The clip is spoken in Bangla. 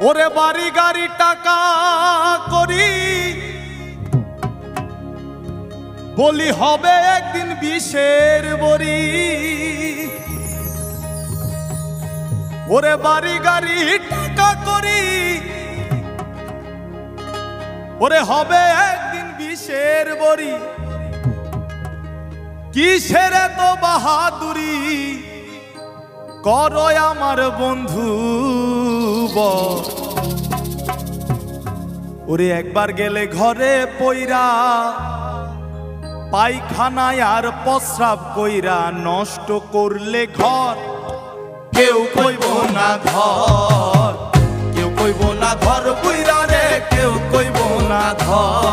ওরে বাড়ি গাড়ি টাকা করি বলি হবে একদিন বিষের বড়ি। ওরে বাড়ি গাড়ি টাকা করি ওরে হবে একদিন বিষের বড়ি। কিসের এত বাহাদুরি করো আমার বন্ধু ওরে একবার গেলে ঘরে পইরা পায়খানায় আর প্রস্রাব কইরা নষ্ট করলে ঘর কেউ কইব না ঘর, কেউ কইব না ঘর পুইরা রে, কেউ কইব না ঘর।